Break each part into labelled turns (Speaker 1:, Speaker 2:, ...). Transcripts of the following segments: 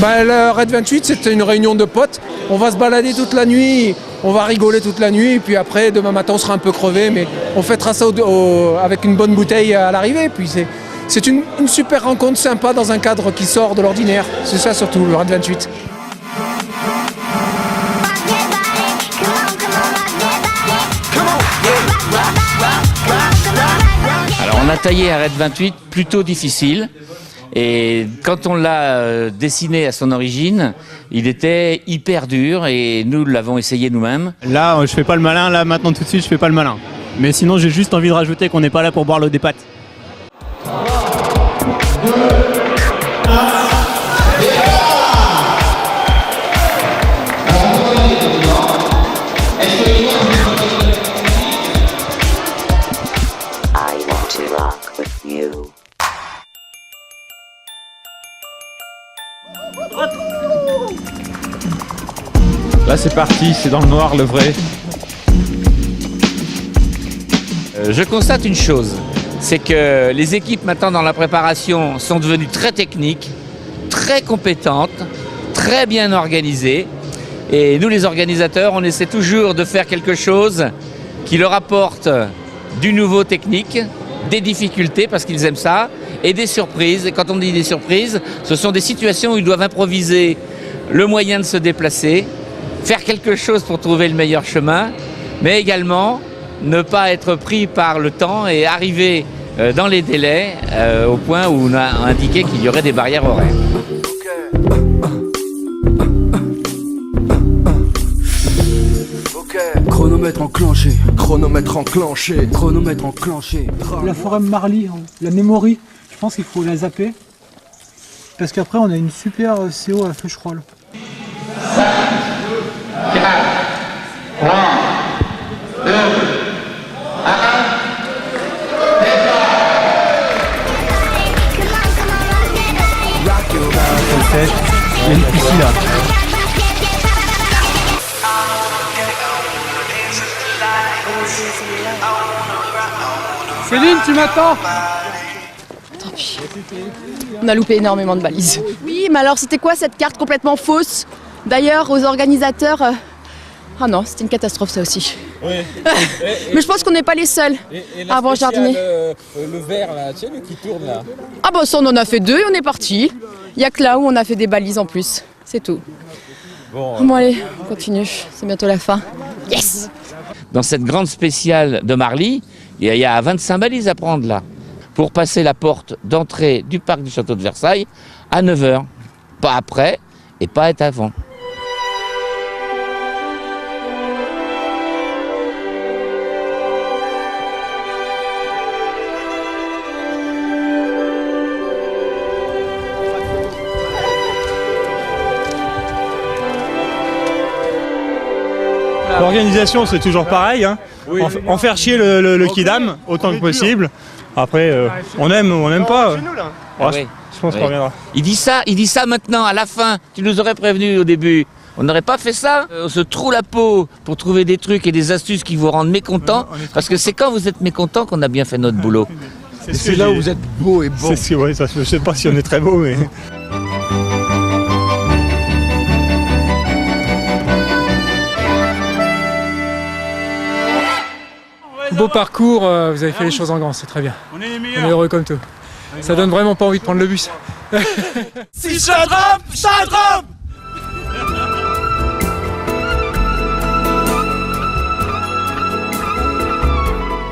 Speaker 1: Le Red 28, c'était une réunion de potes. On va se balader toute la nuit, on va rigoler toute la nuit, et puis après, demain matin, on sera un peu crevé, mais on fêtera ça avec une bonne bouteille à l'arrivée. Puis c'est une super rencontre sympa dans un cadre qui sort de l'ordinaire. C'est ça surtout, le Red 28.
Speaker 2: Alors on a taillé un Red 28 plutôt difficile. Et quand on l'a dessiné à son origine, il était hyper dur et nous l'avons essayé nous-mêmes.
Speaker 3: Là, je fais pas le malin, là maintenant tout de suite je fais pas le malin. Mais sinon j'ai juste envie de rajouter qu'on n'est pas là pour boire l'eau des pâtes.
Speaker 4: Là c'est parti, c'est dans le noir, le vrai.
Speaker 2: Je constate une chose, c'est que les équipes maintenant dans la préparation sont devenues très techniques, très compétentes, très bien organisées. Et nous les organisateurs, on essaie toujours de faire quelque chose qui leur apporte du nouveau technique, des difficultés parce qu'ils aiment ça, et des surprises. Et quand on dit des surprises, ce sont des situations où ils doivent improviser le moyen de se déplacer, faire quelque chose pour trouver le meilleur chemin, mais également ne pas être pris par le temps et arriver dans les délais au point où on a indiqué qu'il y aurait des barrières horaires.
Speaker 5: Chronomètre enclenché, chronomètre enclenché, chronomètre enclenché.
Speaker 6: La forêt Marly, la memory, je pense qu'il faut la zapper. Parce qu'après on a une super CO à Feucherolles.
Speaker 7: 5, 4, 3, 2, 1,
Speaker 3: Il y a une piscine là.
Speaker 6: Céline, tu m'attends?
Speaker 8: Tant pis. On a loupé énormément de balises. Oui, mais alors c'était quoi cette carte complètement fausse? D'ailleurs, aux organisateurs... Ah non, c'était une catastrophe ça aussi. Oui. Mais je pense qu'on n'est pas les seuls à avoir jardinier.
Speaker 4: Le vert là, tu sais, le qui tourne là.
Speaker 8: Ah bah ça on en a fait 2 et on est parti. Il n'y a que là où on a fait des balises en plus. C'est tout. Bon allez, on continue. C'est bientôt la fin. Yes!
Speaker 2: Dans cette grande spéciale de Marly, il y a 25 balises à prendre là, pour passer la porte d'entrée du parc du château de Versailles à 9 h. Pas après et pas être avant.
Speaker 3: L'organisation c'est toujours pareil, hein. En faire chier le kidam autant que possible. Après on aime ou on n'aime pas. Ouais, je pense qu'on reviendra.
Speaker 2: Il dit ça maintenant à la fin. Tu nous aurais prévenu au début. On n'aurait pas fait ça. On se troue la peau pour trouver des trucs et des astuces qui vous rendent mécontents. Parce que c'est quand vous êtes mécontents qu'on a bien fait notre boulot.
Speaker 5: C'est là où vous êtes beau et bon.
Speaker 3: C'est ce que, ouais, ça, je sais pas si on est très beau, mais.
Speaker 6: Beau parcours, vous avez fait les choses en grand, c'est très bien. On est heureux comme tout. Ça donne vraiment pas envie de prendre le bus.
Speaker 5: Si je drop.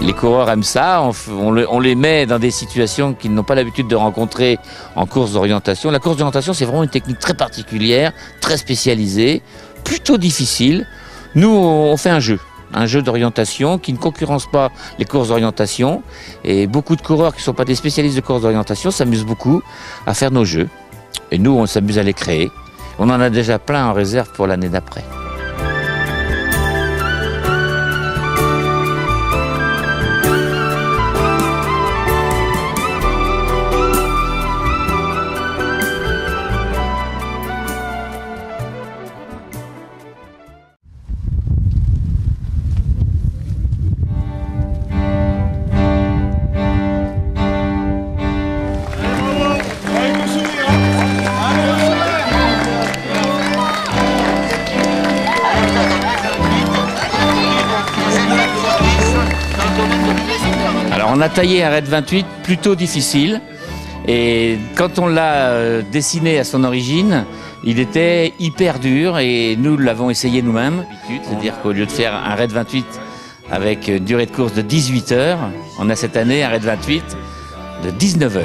Speaker 2: Les coureurs aiment ça, on les met dans des situations qu'ils n'ont pas l'habitude de rencontrer en course d'orientation. La course d'orientation, c'est vraiment une technique très particulière, très spécialisée, plutôt difficile. Nous, on fait un jeu d'orientation qui ne concurrence pas les courses d'orientation. Et beaucoup de coureurs qui ne sont pas des spécialistes de courses d'orientation s'amusent beaucoup à faire nos jeux. Et nous, on s'amuse à les créer. On en a déjà plein en réserve pour l'année d'après. Alors on a taillé un Red 28 plutôt difficile et quand on l'a dessiné à son origine, il était hyper dur et nous l'avons essayé nous-mêmes. C'est-à-dire qu'au lieu de faire un Red 28 avec une durée de course de 18 heures, on a cette année un Red 28 de 19 heures.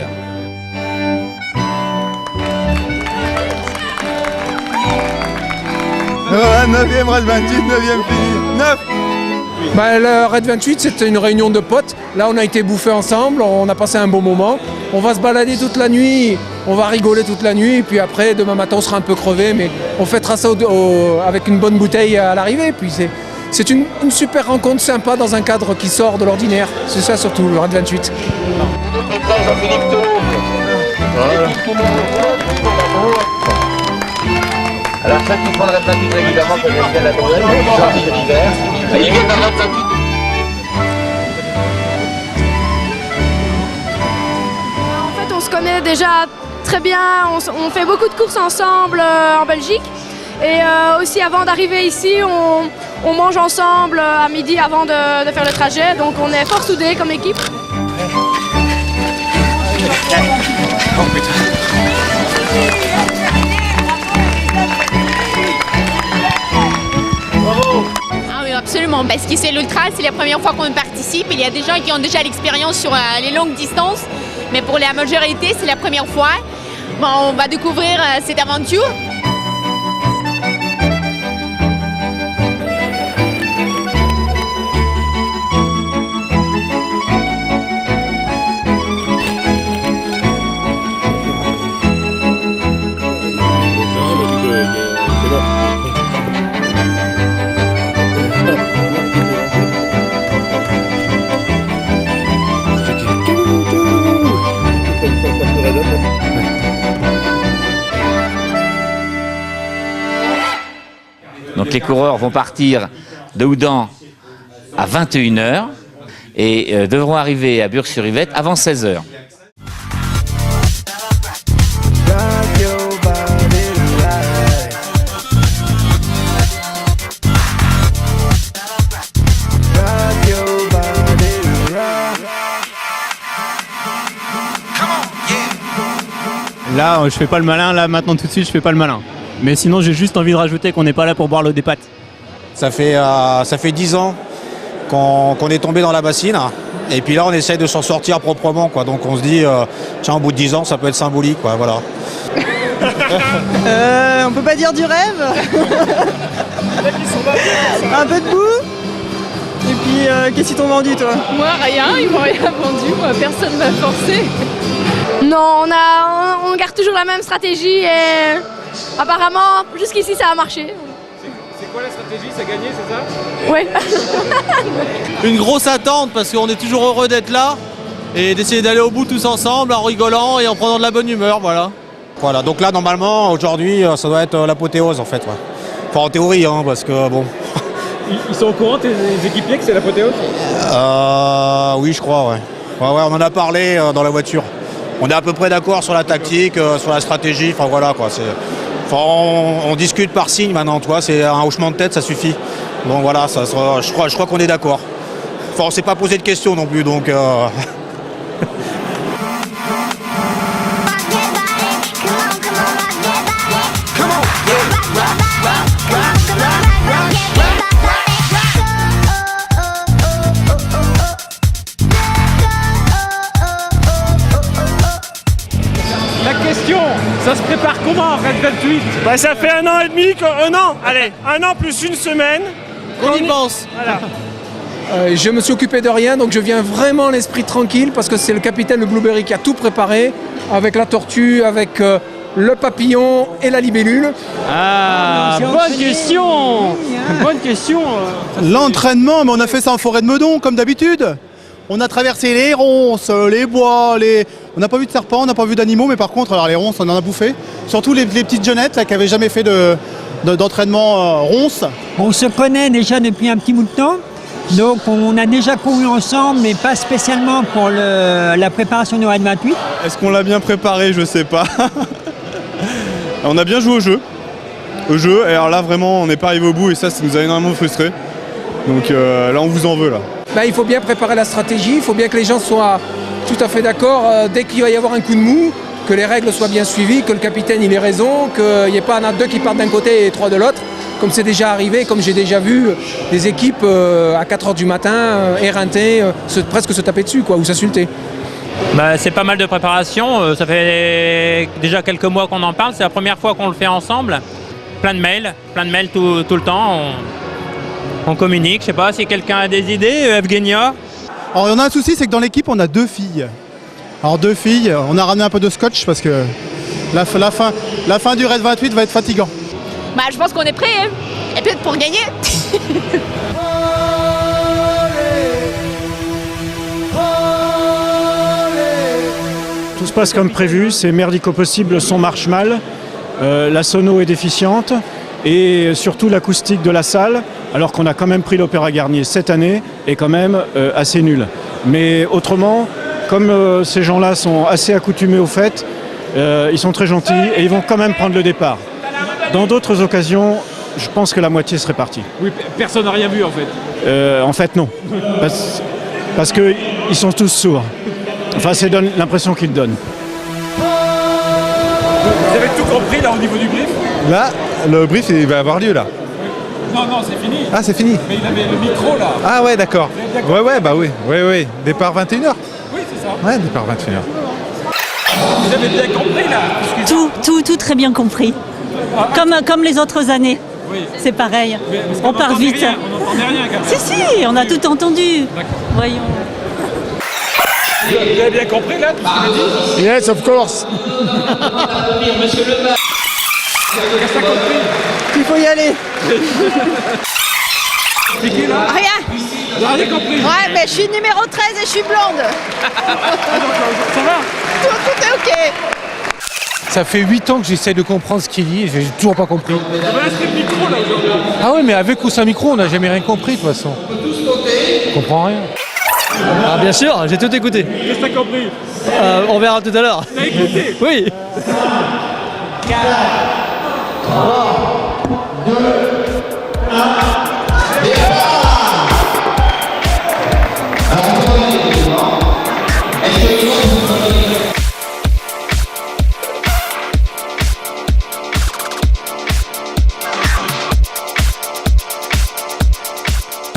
Speaker 9: Ouais, 9e Red 28, 9e fini. 9.
Speaker 1: Bah, le Red 28, c'était une réunion de potes. Là, on a été bouffés ensemble, on a passé un bon moment. On va se balader toute la nuit, on va rigoler toute la nuit. Et puis après, demain matin, on sera un peu crevé, mais on fêtera ça avec une bonne bouteille à l'arrivée. Puis c'est une super rencontre sympa dans un cadre qui sort de l'ordinaire. C'est ça surtout, le Red 28.
Speaker 2: Alors ceux qui prennent le Red 28 régulièrement peuvent venir à la Bourgogne, sortie de l'hiver. Ils viennent dans le Red 28.
Speaker 10: En fait, on se connaît déjà très bien, on fait beaucoup de courses ensemble en Belgique. Et aussi avant d'arriver ici, on mange ensemble à midi avant de faire le trajet. Donc on est fort soudés comme équipe.
Speaker 9: Oh putain.
Speaker 11: Ah oui, absolument, parce que c'est l'ultra, c'est la première fois qu'on participe. Il y a des gens qui ont déjà l'expérience sur les longues distances, mais pour la majorité, c'est la première fois. Bon, on va découvrir cette aventure.
Speaker 2: Donc les coureurs vont partir de Houdan à 21h et devront arriver à Burg-sur-Yvette avant 16h.
Speaker 3: Là, je fais pas le malin, là maintenant tout de suite je fais pas le malin. Mais sinon j'ai juste envie de rajouter qu'on n'est pas là pour boire l'eau des pâtes.
Speaker 9: Ça fait 10 ans qu'on est tombé dans la bassine. Et puis là on essaye de s'en sortir proprement, quoi. Donc on se dit, tiens, au bout de 10 ans ça peut être symbolique, quoi, voilà.
Speaker 12: On peut pas dire du rêve. Un peu de boue. Et puis qu'est-ce qu'ils t'ont vendu, toi?
Speaker 8: Moi, rien, ils m'ont rien vendu, moi, personne m'a forcé.
Speaker 10: Non, on garde toujours la même stratégie et apparemment jusqu'ici ça a marché.
Speaker 4: C'est quoi la stratégie? C'est gagner, c'est ça?
Speaker 10: Oui.
Speaker 13: Une grosse attente parce qu'on est toujours heureux d'être là et d'essayer d'aller au bout tous ensemble en rigolant et en prenant de la bonne humeur, voilà.
Speaker 9: Voilà, donc là normalement aujourd'hui ça doit être l'apothéose en fait, ouais. Enfin en théorie, hein, parce que bon.
Speaker 4: Ils sont au courant, tes équipiers, que c'est l'apothéose?
Speaker 9: Oui, je crois, ouais. Ouais, on en a parlé dans la voiture. On est à peu près d'accord sur la tactique, sur la stratégie, enfin voilà quoi. On discute par signe maintenant, toi, c'est un hochement de tête, ça suffit. Donc voilà, je crois qu'on est d'accord. Enfin, on s'est pas posé de questions non plus, donc...
Speaker 4: Ça se prépare comment, Red 28?
Speaker 3: Bah ça fait 1 an et demi, un an plus une semaine.
Speaker 13: On y pense.
Speaker 3: Voilà.
Speaker 1: Je me suis occupé de rien, donc je viens vraiment l'esprit tranquille parce que c'est le capitaine de Blueberry qui a tout préparé avec la tortue, avec le papillon et la libellule.
Speaker 3: Ah, bonne question. Bonne question.
Speaker 9: L'entraînement, mais on a fait ça en forêt de Meudon, comme d'habitude. On a traversé les ronces, les bois, on n'a pas vu de serpents, on n'a pas vu d'animaux, mais par contre, alors les ronces, on en a bouffé. Surtout les petites jeunettes là, qui n'avaient jamais fait d'entraînement ronces.
Speaker 12: On se connaît déjà depuis un petit bout de temps, donc on a déjà couru ensemble, mais pas spécialement pour la préparation du Red 28.
Speaker 3: Est-ce qu'on l'a bien préparé? Je sais pas. On a bien joué au jeu, et alors là vraiment on n'est pas arrivé au bout et ça nous a énormément frustrés. Donc là on vous en veut là.
Speaker 1: il faut bien préparer la stratégie, il faut bien que les gens soient tout à fait d'accord dès qu'il va y avoir un coup de mou, que les règles soient bien suivies, que le capitaine il ait raison, qu'il n'y ait pas 2 qui partent d'un côté et 3 de l'autre, comme c'est déjà arrivé, comme j'ai déjà vu des équipes à 4h du matin éreinter, presque se taper dessus ou s'insulter.
Speaker 14: C'est pas mal de préparation, ça fait déjà quelques mois qu'on en parle, c'est la première fois qu'on le fait ensemble. Plein de mails tout le temps, on communique, je sais pas si quelqu'un a des idées, Evgenia.
Speaker 15: Alors on a un souci, c'est que dans l'équipe on a 2 filles. Alors 2 filles, on a ramené un peu de scotch parce que la fin du Raid 28 va être fatigant.
Speaker 11: Je pense qu'on est prêts, hein. Et peut-être pour gagner.
Speaker 16: Tout se passe comme prévu, c'est merdique au possible, le son marche mal, la sono est déficiente et surtout l'acoustique de la salle, alors qu'on a quand même pris l'Opéra Garnier cette année, est quand même assez nul. Mais autrement, comme ces gens-là sont assez accoutumés au fait, ils sont très gentils et ils vont quand même prendre le départ. Dans d'autres occasions, je pense que la moitié serait partie.
Speaker 4: Oui, personne n'a rien vu en fait.
Speaker 16: En fait, non. Parce qu'ils sont tous sourds. Enfin, c'est l'impression qu'ils donnent.
Speaker 4: Vous avez tout compris là au niveau du brief?
Speaker 17: Là, le brief il va avoir lieu là.
Speaker 4: Non, c'est fini.
Speaker 17: Ah, c'est fini.
Speaker 4: Mais il avait le micro là.
Speaker 17: Ah ouais, d'accord. Oui. Départ 21h.
Speaker 4: Oui, c'est ça.
Speaker 17: Ouais, départ 21h.
Speaker 4: Vous avez bien compris là?
Speaker 18: Tout très bien compris. Comme les autres années.
Speaker 4: Oui.
Speaker 18: C'est pareil. On part vite.
Speaker 4: On n'entendait rien quand même.
Speaker 18: Si, on a tout entendu. Voyons.
Speaker 4: Vous avez bien compris là tout ce qu'il a dit?
Speaker 17: Yes, of course.
Speaker 4: Qu'est-ce que t'as compris?
Speaker 19: Il faut y aller.
Speaker 4: C'est qui là?
Speaker 19: Rien.
Speaker 4: J'ai rien compris.
Speaker 19: Ouais, mais je suis numéro 13 et je suis blonde.
Speaker 4: Ça va?
Speaker 19: Tout est ok.
Speaker 20: Ça fait 8 ans que j'essaie de comprendre ce qu'il dit et j'ai toujours pas compris.
Speaker 4: On va inscrire le micro là aujourd'hui.
Speaker 20: Ah ouais, mais avec ou sans micro, on n'a jamais rien compris de toute façon. On comprend rien.
Speaker 21: Ah bien sûr, j'ai tout écouté.
Speaker 4: Qu'est-ce que t'as compris?
Speaker 21: On verra tout à l'heure.
Speaker 4: T'as écouté?
Speaker 21: Oui.
Speaker 7: 4, 3, 2, 1.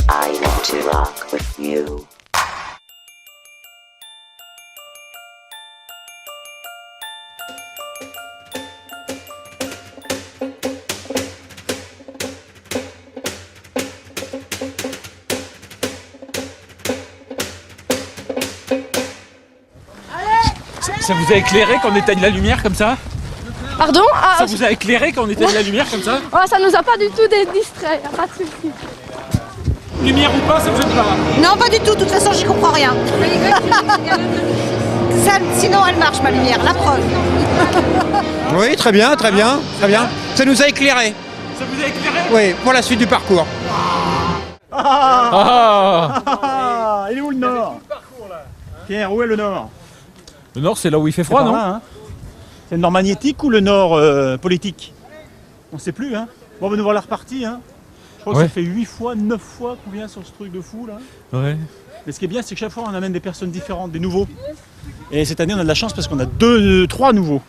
Speaker 22: I want to rock with you.
Speaker 4: Ça vous a éclairé quand on éteigne la lumière comme ça?
Speaker 10: Pardon?
Speaker 4: Ça vous a éclairé quand on éteigne la lumière comme ça?
Speaker 10: Ça nous a pas du tout distrait, pas de soucis.
Speaker 4: Lumière ou pas, ça vous aide pas?
Speaker 19: Non, pas du tout. De toute façon, j'y comprends rien. Sinon, elle marche, ma lumière. La preuve.
Speaker 9: Oui, très bien. Ça nous a éclairé.
Speaker 4: Ça vous a éclairé?
Speaker 9: Oui, pour la suite du parcours.
Speaker 3: Il est où le nord? Pierre, où est le nord?
Speaker 4: Le nord, c'est là où il fait froid, non?
Speaker 3: C'est le nord magnétique ou le nord politique? On ne sait plus, hein. Bon, nous voilà repartis, hein. Je crois que ça fait 8 fois, 9 fois qu'on vient sur ce truc de fou, là.
Speaker 4: Ouais.
Speaker 3: Mais ce qui est bien, c'est que chaque fois, on amène des personnes différentes, des nouveaux. Et cette année, on a de la chance parce qu'on a 3 nouveaux,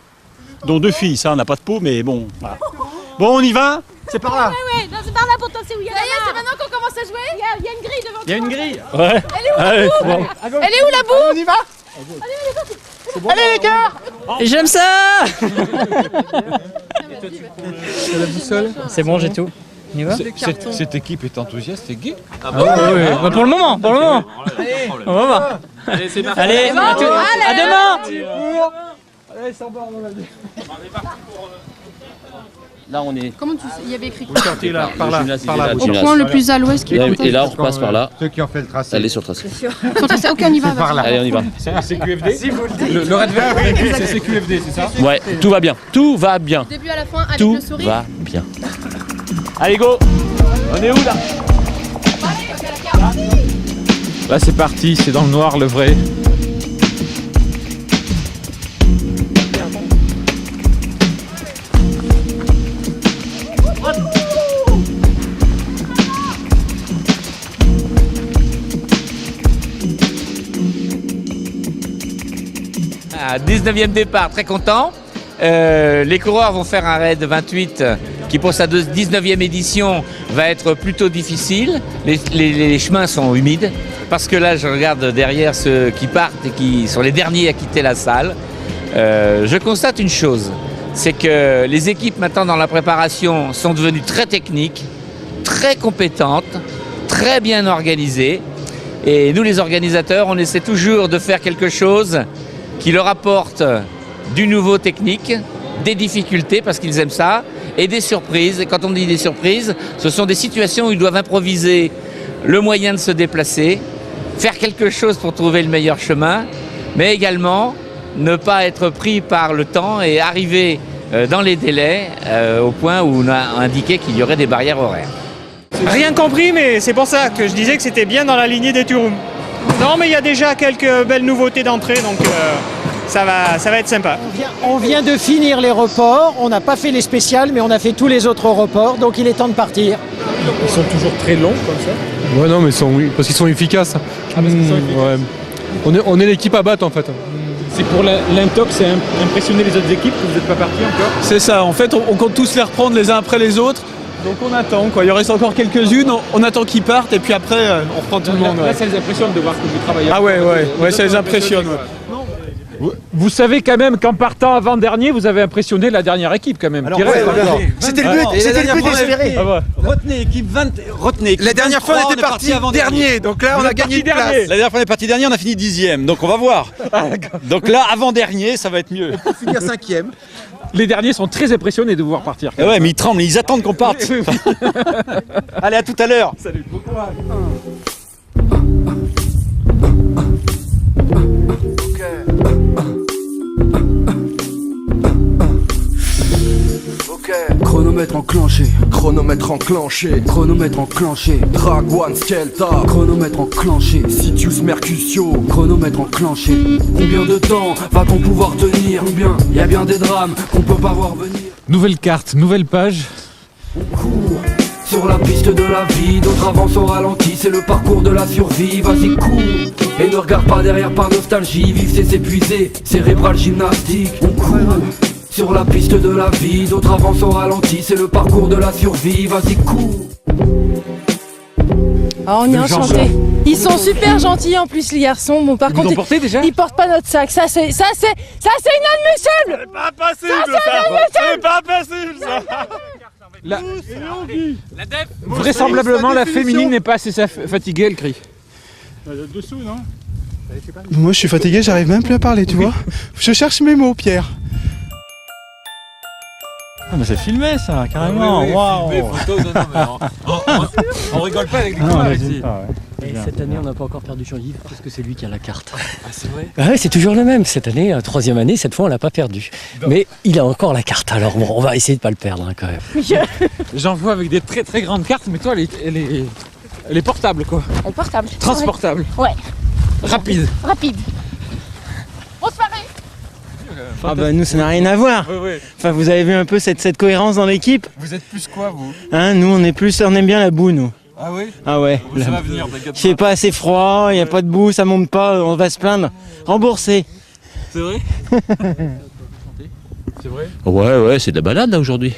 Speaker 3: dont 2 filles. Ça, on n'a pas de peau, mais bon, voilà. Bon, on y va? C'est par là.
Speaker 10: Ouais, non, c'est par là pour toi, c'est où il y a. D'ailleurs, c'est maintenant qu'on commence à jouer. Il y a une grille devant toi.
Speaker 3: Il y a une grille.
Speaker 10: Elle
Speaker 3: Ouais.
Speaker 10: est où la boue?
Speaker 3: Bon.
Speaker 10: Elle est où la boue?
Speaker 19: On y va?
Speaker 10: Allez les gars!
Speaker 18: J'aime ça.
Speaker 20: La boussole.
Speaker 18: C'est bon, j'ai tout. On y va?
Speaker 20: Cette équipe est enthousiaste et gay.
Speaker 18: Pour le moment. On va voir.
Speaker 4: Allez, c'est parti.
Speaker 18: Allez, à demain.
Speaker 4: Allez, sans bord, on va dire.
Speaker 23: Là, on est.
Speaker 8: Comment tu sais? Il y avait écrit
Speaker 20: Vous sortez là, par là.
Speaker 8: Au point le plus à l'ouest qui est
Speaker 23: Et là, on repasse par là.
Speaker 17: Ceux qui ont fait le tracé.
Speaker 23: Allez sur le tracé.
Speaker 8: Sur le tracé, ok, on y va.
Speaker 17: Par là.
Speaker 23: Allez, on y va.
Speaker 4: C'est QFD? Si vous le dites. Le Red Velvet, c'est QFD, c'est ça?
Speaker 23: Ouais, tout va bien. Tout va bien.
Speaker 8: Début à la fin, avec
Speaker 23: Tout
Speaker 8: le sourire.
Speaker 23: va bien.
Speaker 4: Allez, go! On est où là? Là, c'est parti, c'est dans le noir, le vrai.
Speaker 2: 19e départ, très content. Les coureurs vont faire un raid 28 qui pour sa 19e édition va être plutôt difficile. Les chemins sont humides parce que là je regarde derrière ceux qui partent et qui sont les derniers à quitter la salle. Je constate une chose, c'est que les équipes maintenant dans la préparation sont devenues très techniques, très compétentes, très bien organisées. Et nous les organisateurs, on essaie toujours de faire quelque chose qui leur apporte du nouveau technique, des difficultés parce qu'ils aiment ça, et des surprises. Et quand on dit des surprises, ce sont des situations où ils doivent improviser le moyen de se déplacer, faire quelque chose pour trouver le meilleur chemin, mais également ne pas être pris par le temps et arriver dans les délais au point où on a indiqué qu'il y aurait des barrières horaires.
Speaker 18: Rien compris, mais c'est pour ça que je disais que c'était bien dans la lignée des Turum. Non, mais il y a déjà quelques belles nouveautés d'entrée, donc ça va être sympa.
Speaker 5: On vient de finir les reports, on n'a pas fait les spéciales, mais on a fait tous les autres reports, donc il est temps de partir.
Speaker 20: Ils sont toujours très longs comme ça. Ouais, non, mais parce qu'ils sont efficaces. Ouais. On est l'équipe à battre en fait.
Speaker 18: C'est pour l'intox, c'est impressionner les autres équipes que vous n'êtes pas partis encore.
Speaker 13: C'est ça, en fait on compte tous les reprendre les uns après les autres. Donc on attend quoi, il y en reste encore quelques-unes, on attend qu'ils partent et puis après on reprend tout le monde.
Speaker 18: Là ça les impressionne de voir que vous travaillez.
Speaker 13: Ah ouais, ça les impressionne. Ouais.
Speaker 4: Vous savez quand même qu'en partant avant-dernier, vous avez impressionné la dernière équipe quand même.
Speaker 6: C'était le but d'espérer.
Speaker 3: Retenez équipe 20, retenez.
Speaker 6: La dernière fois on était parti dernier, donc là on a gagné une place.
Speaker 3: La dernière fois on est parti dernier, on a fini 10e, donc on va voir. Donc là avant-dernier, ça va être mieux.
Speaker 6: Pour finir 5e.
Speaker 4: Les derniers sont très impressionnés de vous voir partir.
Speaker 3: Ouais, mais ils tremblent, ils attendent qu'on parte. Allez, à tout à l'heure.
Speaker 4: Salut. Bon courage.
Speaker 24: Chronomètre enclenché, chronomètre enclenché, chronomètre enclenché, Drag One Skelta, chronomètre enclenché, Sitius Mercutio, chronomètre enclenché. Combien de temps va-t-on pouvoir tenir? Combien? Y a bien des drames qu'on peut pas voir venir.
Speaker 20: Nouvelle carte, nouvelle page.
Speaker 24: On court sur la piste de la vie, d'autres avancent au ralenti, c'est le parcours de la survie. Vas-y cours et ne regarde pas derrière par nostalgie, vivre c'est s'épuiser, cérébral gymnastique. On court sur la piste de la vie, d'autres avancent au ralenti, c'est le parcours de la survie, vas-y cours.
Speaker 10: Ah, on est enchantés. Ils sont super gentils en plus les garçons. Bon par contre ils portent pas notre sac. Ça c'est inadmissible.
Speaker 3: C'est pas possible ça. C'est pas possible ça.
Speaker 4: Vraisemblablement la féminine n'est pas assez fatiguée, elle crie.
Speaker 3: Dessous non?
Speaker 15: Moi je suis fatigué, j'arrive même plus à parler, tu vois. Je cherche mes mots, Pierre.
Speaker 18: Ah mais c'est filmé ça, carrément. Waouh.
Speaker 3: On rigole pas avec les coureurs ici.
Speaker 25: Et cette année, on n'a pas encore perdu Jean-Yves parce que c'est lui qui a la carte.
Speaker 3: Ah, c'est vrai?
Speaker 25: Ouais, c'est toujours le même. Cette année, troisième année, cette fois, on l'a pas perdu. Mais il a encore la carte. Alors, bon, on va essayer de pas le perdre quand même.
Speaker 4: J'en vois avec des très très grandes cartes, mais toi, elle est portable quoi.
Speaker 10: Elle est portable.
Speaker 4: Transportable.
Speaker 10: Ouais.
Speaker 4: Rapide.
Speaker 10: On se parie.
Speaker 18: Ah bah nous ça n'a rien à voir. Enfin vous avez vu un peu cette cohérence dans l'équipe.
Speaker 3: Vous êtes plus quoi vous?
Speaker 18: Hein, nous on aime bien la boue nous.
Speaker 3: Ah oui?
Speaker 18: Ah ouais.
Speaker 3: Ça va venir, t'inquiète pas.
Speaker 18: C'est pas assez froid, il n'y a pas de boue, ça monte pas, on va se plaindre. Remboursé.
Speaker 3: C'est vrai? C'est vrai?
Speaker 23: Ouais, c'est de la balade là aujourd'hui.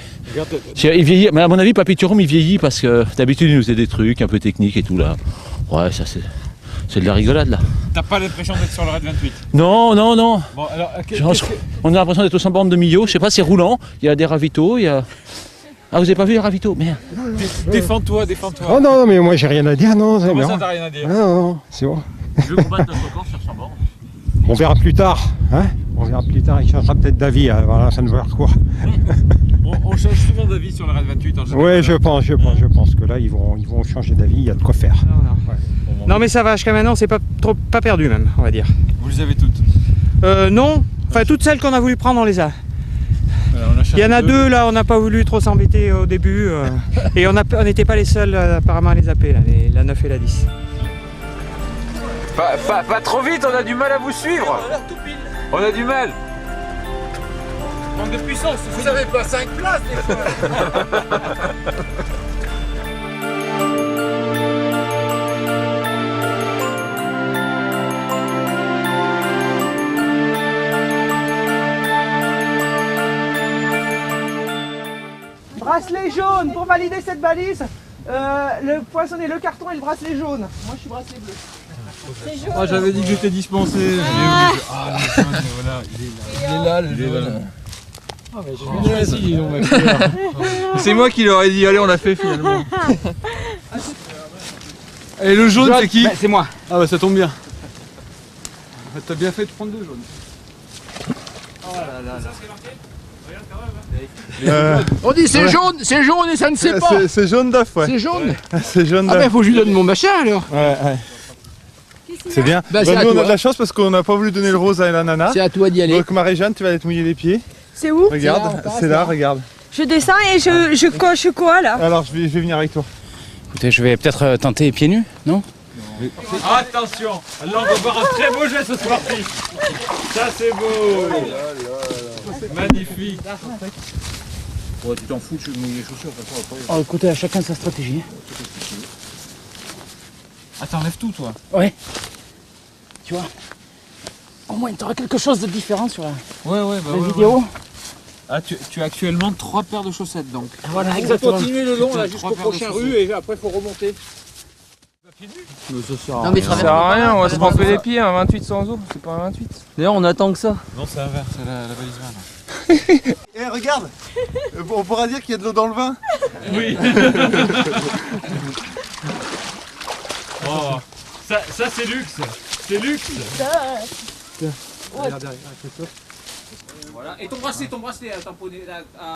Speaker 23: Il vieillit, mais à mon avis, Papy Turum il vieillit parce que d'habitude il nous faisait des trucs un peu techniques et tout là. Ouais, ça c'est de la rigolade là.
Speaker 3: T'as pas l'impression d'être sur le raid 28?
Speaker 23: Non.
Speaker 3: Bon, alors,
Speaker 23: on a l'impression d'être au 100 bornes de Millau, je sais pas, c'est roulant, il y a des ravitaux, il y a... Ah, vous avez pas vu les ravitaux? Merde.
Speaker 3: Défends-toi.
Speaker 20: Oh non, mais moi j'ai rien à dire, non.
Speaker 3: Comment ça t'as rien à dire?
Speaker 20: Non, c'est bon.
Speaker 23: Je veux combattre notre record sur 100 bornes.
Speaker 20: On verra plus tard, hein. On verra plus tard, il changera peut-être d'avis, voilà, ça ne veut dire quoi.
Speaker 3: On change souvent d'avis sur le raid 28 en général.
Speaker 20: Oui, je pense que là ils vont changer d'avis, il y a de quoi faire.
Speaker 18: Non mais ça va, jusqu'à maintenant c'est pas perdu même, on va dire.
Speaker 3: Vous les avez toutes?
Speaker 18: Non, enfin toutes celles qu'on a voulu prendre on les a. Il y en a deux là, on n'a pas voulu trop s'embêter au début et on n'était pas les seuls apparemment à les zapper, là, la 9 et la 10.
Speaker 3: Pas trop vite, on a du mal à vous suivre. On a du mal. Manque de puissance. Vous avez pas 5 places des fois.
Speaker 1: jaune pour valider cette balise. Le poinçonnet, le carton et le bracelet jaune. Moi je suis bracelet bleu.
Speaker 13: Ah, j'avais dit que j'étais dispensé. J'ai oublié. Ah, le jaune, voilà, il est là, le jaune.
Speaker 4: Ah, mais j'ai bien choisi, on m'a fait.
Speaker 13: C'est moi qui leur ai dit, allez, on l'a fait finalement. Et le jaune, c'est qui?
Speaker 4: C'est moi.
Speaker 13: Ah, bah ça tombe bien. T'as bien fait de prendre le jaune. Oh là là là.
Speaker 4: On dit c'est jaune et ça ne sait pas.
Speaker 17: C'est jaune d'œuf, ouais.
Speaker 4: C'est jaune.
Speaker 17: C'est jaune
Speaker 4: Ah
Speaker 17: d'œuf.
Speaker 4: ben faut que je lui donne mon machin alors.
Speaker 17: Ouais, ouais. C'est bien.
Speaker 4: Bah, c'est à
Speaker 17: nous on
Speaker 4: toi.
Speaker 17: a de la chance parce qu'on n'a pas voulu donner le rose à l'ananas.
Speaker 4: C'est à toi d'y aller.
Speaker 17: Donc Marie-Jeanne, tu vas aller te mouiller les pieds.
Speaker 19: C'est où?
Speaker 17: Regarde, c'est là, regarde.
Speaker 19: Je descends et je coche quoi là?
Speaker 17: Alors je vais venir avec toi.
Speaker 4: Écoutez, je vais peut-être tenter pieds nus, non?
Speaker 13: Attention, là on va voir un très beau geste sportif. Ça c'est beau. Magnifique.
Speaker 23: Ouais, tu t'en fous, je vais mouiller les chaussures.
Speaker 4: Oh, écoutez, à chacun sa stratégie.
Speaker 13: Ah, t'enlèves tout toi?
Speaker 4: Ouais. Tu vois, au moins tu auras quelque chose de différent sur la vidéo.
Speaker 13: Ah, tu as actuellement 3 paires de chaussettes donc.
Speaker 4: Voilà, exactement. Continuer le long là jusqu'au prochain rue et après il faut remonter.
Speaker 13: Non mais ça sert à rien, on va se tremper les pieds, un 28 sans eau, c'est pas un 28.
Speaker 18: D'ailleurs, on attend que ça.
Speaker 13: Non, c'est l'inverse, c'est la valise vin.
Speaker 17: Eh regarde, on pourra dire qu'il y a de l'eau dans le vin.
Speaker 13: Oui. Oh, ça c'est luxe. C'est luxe.
Speaker 4: Voilà. Et ton bracelet à tamponner.